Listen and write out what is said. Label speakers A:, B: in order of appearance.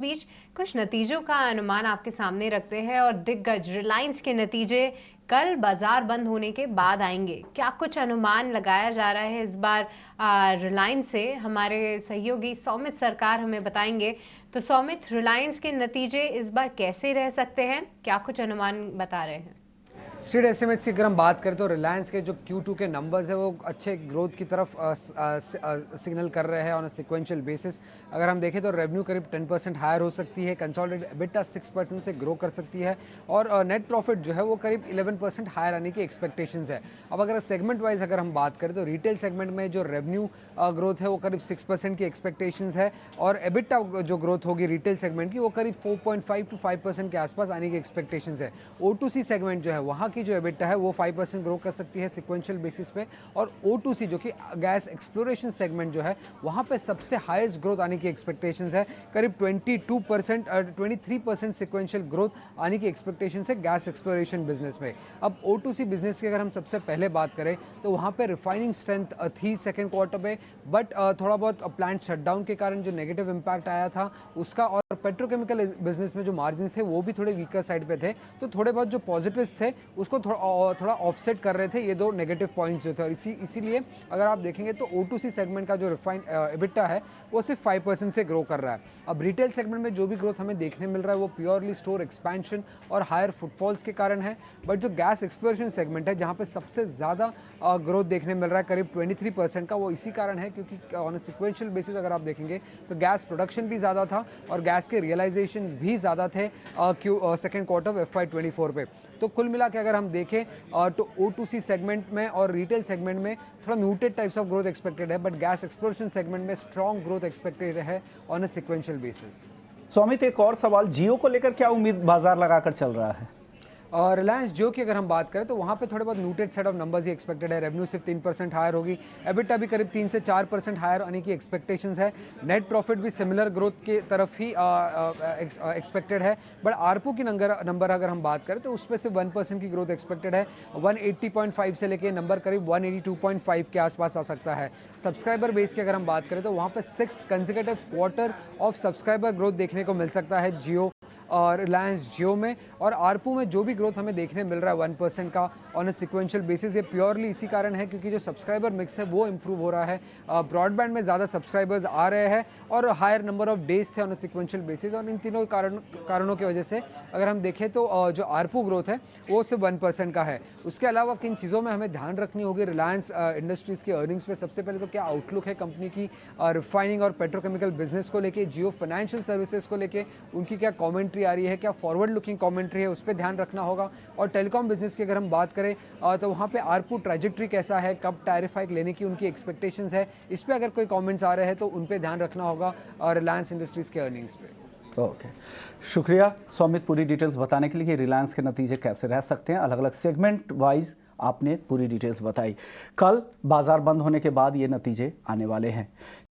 A: बीच कुछ नतीजों का अनुमान आपके सामने रखते हैं और दिग्गज रिलायंस के नतीजे कल बाजार बंद होने के बाद आएंगे। क्या कुछ अनुमान लगाया जा रहा है इस बार रिलायंस से? हमारे सहयोगी सौमित सरकार हमें बताएंगे। तो सौमित, रिलायंस के नतीजे इस बार कैसे रह सकते हैं? क्या कुछ अनुमान बता रहे हैं?
B: स्ट्रीट एस्टिमेट्स की अगर हम बात करें तो रिलायंस के जो Q2 के नंबर्स है वो अच्छे ग्रोथ की तरफ सिग्नल कर रहे हैं ऑन अ सिक्वेंशियल बेसिस। अगर हम देखें तो रेवेन्यू करीब 10% हायर हो सकती है, कंसोलिडेटेड एबिटा 6% से ग्रो कर सकती है और नेट प्रॉफिट जो है वो करीब 11% हायर आने की एक्सपेक्टेशंस है। अब अगर सेगमेंट वाइज अगर हम बात करें तो रिटेल सेगमेंट में जो रेवेन्यू ग्रोथ है वो करीब 6% की एक्सपेक्टेशंस है और एबिटा जो ग्रोथ होगी रिटेल सेगमेंट की वो करीब 4.5 to 5% के आसपास आने की एक्सपेक्टेशंस है। O2C सेगमेंट जो है वहाँ की जो एबिटा है वो 5% ग्रो कर सकती है सिक्वेंशियल बेसिस पे और O2C जो कि गैस एक्सप्लोरेशन सेगमेंट जो है वहाँ पे सबसे हाईएस्ट ग्रोथ आने की एक्सपेक्टेशंस है। करीब 23% सिक्वेंशियल ग्रोथ आने की एक्सपेक्टेशंस है गैस एक्सप्लोरेशन बिजनेस में। अब O2C बिजनेस की अगर हम सबसे पहले बात करें तो वहाँ पे रिफाइनिंग स्ट्रेंथ थी सेकेंड क्वार्टर में, बट थोड़ा बहुत प्लांट शटडाउन के कारण जो नेगेटिव इम्पैक्ट आया था उसका, और पेट्रोकेमिकल बिजनेस में जो मार्जिन थे वो भी थोड़े वीकर साइड पे थे। तो थोड़े बहुत जो पॉजिटिव्स थे उसको थोड़ा ऑफसेट कर रहे थे ये दो नेगेटिव पॉइंट्स जो थे, और इसीलिए अगर आप देखेंगे तो O2C सेगमेंट का जो रिफाइन एबिटा है वो सिर्फ 5% से ग्रो कर रहा है। अब रिटेल सेगमेंट में जो भी ग्रोथ हमें देखने मिल रहा है वो प्योरली स्टोर एक्सपेंशन और हायर फुटफॉल्स के कारण है, बट जो गैस एक्सप्लोरेशन सेगमेंट है जहाँ पे सबसे ज़्यादा ग्रोथ देखने मिल रहा है करीब 23% का, वो इसी कारण है क्योंकि ऑन सिक्वेंशियल बेसिस अगर आप देखेंगे तो गैस प्रोडक्शन भी ज़्यादा था और गैस के रियलाइजेशन भी ज़्यादा थे सेकेंड क्वार्टर FY24 पे। तो कुल मिला के अगर हम देखें तो O2C सेगमेंट में और रिटेल सेगमेंट में थोड़ा muted types of growth expected है, बट गैस एक्सप्लोरेशन सेगमेंट में स्ट्रॉन्ग ग्रोथ एक्सपेक्टेड है on a sequential basis.
C: Swamit, एक और सवाल, जियो को लेकर क्या उम्मीद बाजार लगाकर चल रहा है?
B: और रिलायंस जियो की अगर हम बात करें तो वहाँ पे थोड़े बहुत muted set of numbers he expected है। रेवेन्यू सिर्फ 3% हायर होगी, एबिटा भी करीब 3 से 4% हायर आने की एक्सपेक्टेशंस है। नेट प्रॉफिट भी सिमिलर ग्रोथ की तरफ ही एक्सपेक्टेड है, बट आरपू की नंबर अगर हम बात करें तो उस पर सिर्फ 1% की ग्रोथ एक्सपेक्टेड है। 180.5 से लेके नंबर करीब 182.5 के आसपास आ सकता है। सब्सक्राइबर बेस की अगर हम बात करें तो वहाँ पर 6th consecutive quarter of subscriber growth देखने को मिल सकता है जियो और रिलायंस जियो में, और आरपू में जो भी ग्रोथ हमें देखने मिल रहा है 1% का ऑन अ सिक्वेंशियल बेसिस, ये प्योरली इसी कारण है क्योंकि जो सब्सक्राइबर मिक्स है वो इंप्रूव हो रहा है। ब्रॉडबैंड में ज़्यादा सब्सक्राइबर्स आ रहे हैं और हायर नंबर ऑफ डेज थे ऑन अ सिक्वेंशियल बेसिस, और इन तीनों कारणों की वजह से अगर हम देखें तो जो आरपू ग्रोथ है वो सिर्फ 1% का है। उसके अलावा किन चीज़ों में हमें ध्यान रखनी होगी रिलायंस इंडस्ट्रीज़ के अर्निंग्स में? सबसे पहले तो क्या आउटलुक है कंपनी की रिफाइनिंग और पेट्रोकेमिकल बिजनेस को लेके, जियो फाइनेंशियल सर्विसेज को लेके उनकी क्या कमेंट्री आ रही है, क्या फॉरवर्ड लुकिंग कमेंट्री है, उस पर ध्यान रखना होगा। और टेलीकॉम बिजनेस की अगर हम बात करें तो वहाँ पे आरपू ट्रैजेक्टरी कैसा है, कब टैरिफ हाइक लेने की उनकी एक्सपेक्टेशंस है, इस पर अगर कोई कमेंट्स आ रहे हैं तो उन पर ध्यान रखना होगा रिलायंस इंडस्ट्रीज़ के अर्निंग्स पे।
C: ओके, शुक्रिया स्वामित पूरी डिटेल्स बताने के लिए। रिलायंस के नतीजे कैसे रह सकते हैं, अलग अलग सेगमेंट वाइज आपने पूरी डिटेल्स बताई। कल बाजार बंद होने के बाद ये नतीजे आने वाले हैं।